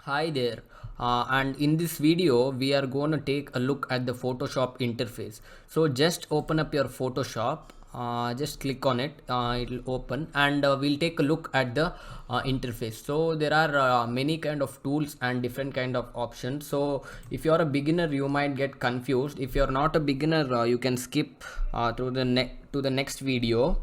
Hi there, and in this video we are going to take a look at the Photoshop interface. So just open up your Photoshop, just click on it, it'll open, and we'll take a look at the interface. So there are many kind of tools and different kind of options. So if you're a beginner you might get confused. If you're not a beginner, you can skip to the next video,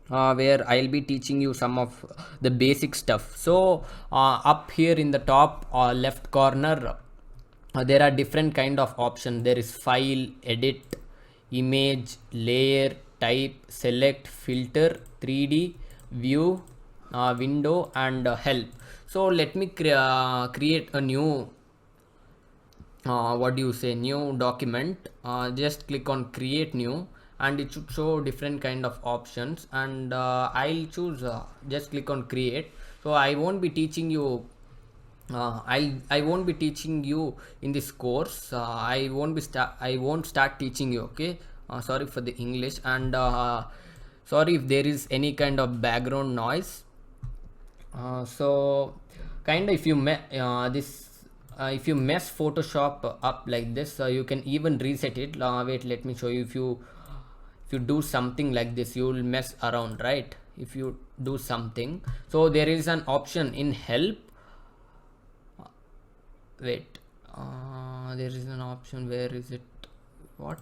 where I'll be teaching you some of the basic stuff. So up here in the top left corner, there are different kind of options. There is file, edit, image, layer, type, select, filter, 3D, view, window, and help. So let me create a new what do you say new document. Just click on create new, and it should show different kind of options, and I'll choose just click on create. So I won't be teaching you, I won't be teaching you in this course. I won't start teaching you, okay? Sorry for the English, and sorry if there is any kind of background noise. So kind of if you mess Photoshop up like this, you can even reset it. Wait, let me show you. If you do something like this, you will mess around, right? If you do something, so there is an option in help. Wait, there is an option. Where is it? What?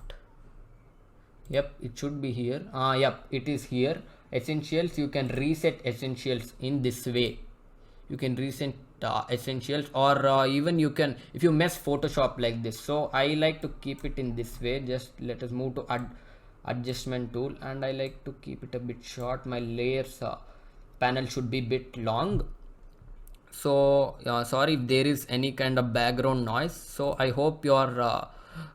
Yep, it should be here. Yep, it is here. Essentials. You can reset essentials in this way. You can reset essentials, or even you can, if you mess Photoshop like this. So I like to keep it in this way. Just let us move to adjustment tool, and I like to keep it a bit short. My layers panel should be bit long. So sorry if there is any kind of background noise. So I hope you are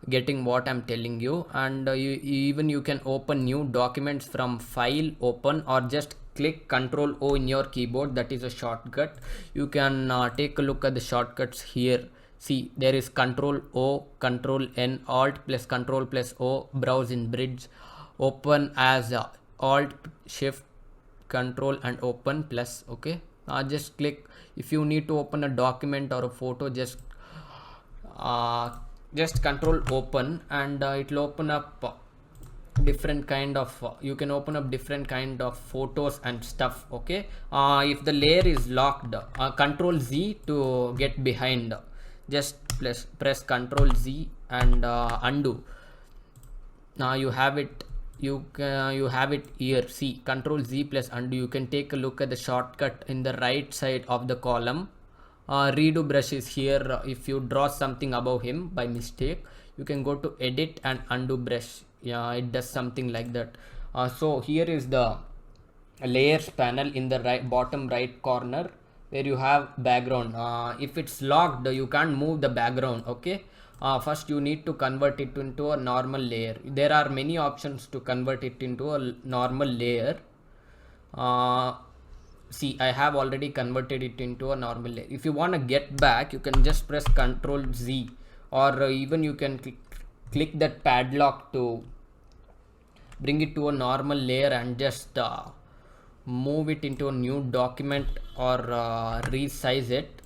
getting what I'm telling you. And you can open new documents from file, open, or just click Ctrl O in your keyboard. That is a shortcut. You can take a look at the shortcuts here. See, there is Ctrl O, Ctrl N, Alt plus Ctrl plus O, browse in bridge, open as Alt Shift Control and open plus. Okay, just click. If you need to open a document or a photo, uh, just control open, and it will open up different kind of you can open up different kind of photos and stuff. Okay, if the layer is locked, control Z to get behind. Just press control Z and undo. Now you have it. You have it here. See, control Z plus undo. You can take a look at the shortcut in the right side of the column. Redo brush is here. If you draw something above him by mistake, you can go to edit and undo brush. Yeah, it does something like that. So here is the layers panel in the bottom right corner, where you have background. If it's locked, you can't move the background. Okay, first you need to convert it into a normal layer. There are many options to convert it into a normal layer. See, I have already converted it into a normal layer. If you want to get back, you can just press Ctrl Z, or even you can click that padlock to bring it to a normal layer, and just move it into a new document, or resize it.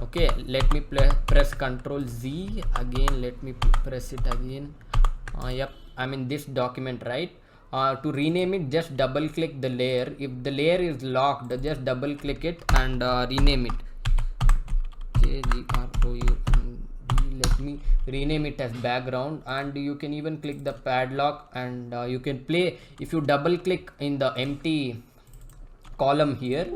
Okay, let me press Ctrl Z again. Let me press it again. Yep, I'm in this document, right? To rename it, just double click the layer. If the layer is locked, just double click it and rename it. KGROU. Let me rename it as background, and you can even click the padlock, and you can play. If you double click in the empty column here,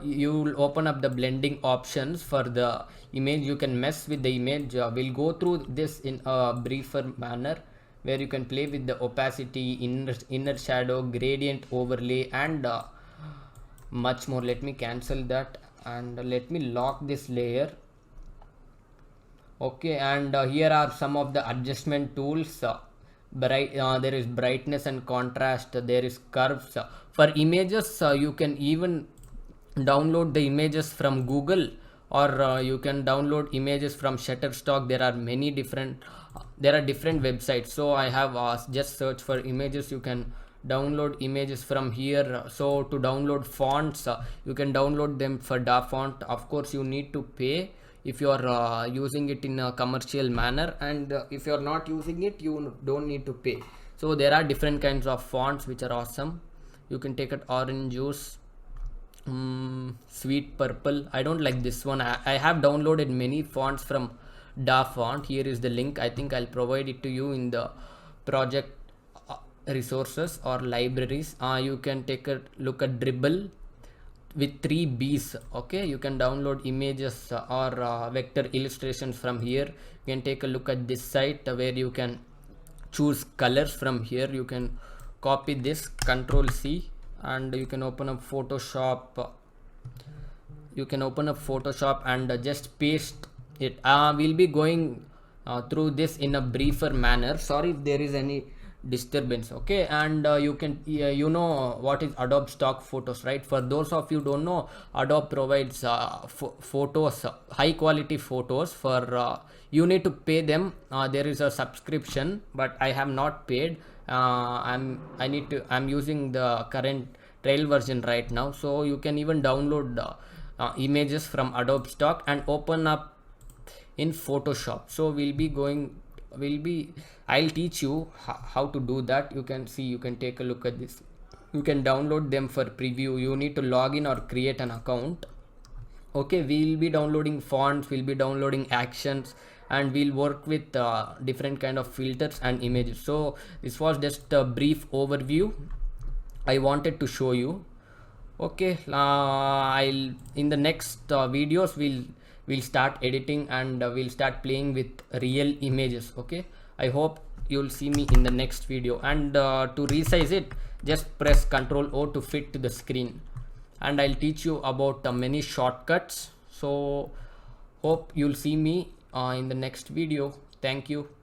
you will open up the blending options for the image. You can mess with the image. We'll go through this in a briefer manner, where you can play with the opacity, inner shadow, gradient overlay, and much more. Let me cancel that, and let me lock this layer. Okay, and here are some of the adjustment tools. There is brightness and contrast. There is curves. For images, you can even download the images from Google, or you can download images from Shutterstock. There are many different there are different websites. So I have just searched for images. You can download images from here. So to download fonts, you can download them for DaFont. Of course you need to pay if you are using it in a commercial manner, and if you are not using it, you don't need to pay. So there are different kinds of fonts which are awesome. You can take it orange juice, sweet purple. I don't like this one. I have downloaded many fonts from DaFont. Here is the link. I think I'll provide it to you in the project resources or libraries. You can take a look at Dribble with 3 B's. Okay, you can download images or vector illustrations from here. You can take a look at this site where you can choose colors from here. You can copy this, Control C, and you can open up Photoshop. You can open up Photoshop and just paste it. We'll be going through this in a briefer manner. Sorry if there is any disturbance. Okay, and you can you know what is Adobe Stock Photos, right? For those of you don't know, Adobe provides photos, high quality photos for you need to pay them. There is a subscription, but I have not paid. I'm using the current trial version right now, so you can even download images from Adobe Stock and open up in Photoshop. So I'll teach you how to do that. You can see, you can take a look at this. You can download them for preview. You need to log in or create an account. Okay, we'll be downloading fonts, we'll be downloading actions, and we'll work with different kind of filters and images. So this was just a brief overview I wanted to show you. Okay, I'll in the next videos we'll start editing and we'll start playing with real images. Okay, I hope you'll see me in the next video. And to resize it, just press Ctrl O to fit to the screen, and I'll teach you about many shortcuts. So hope you'll see me in the next video. Thank you.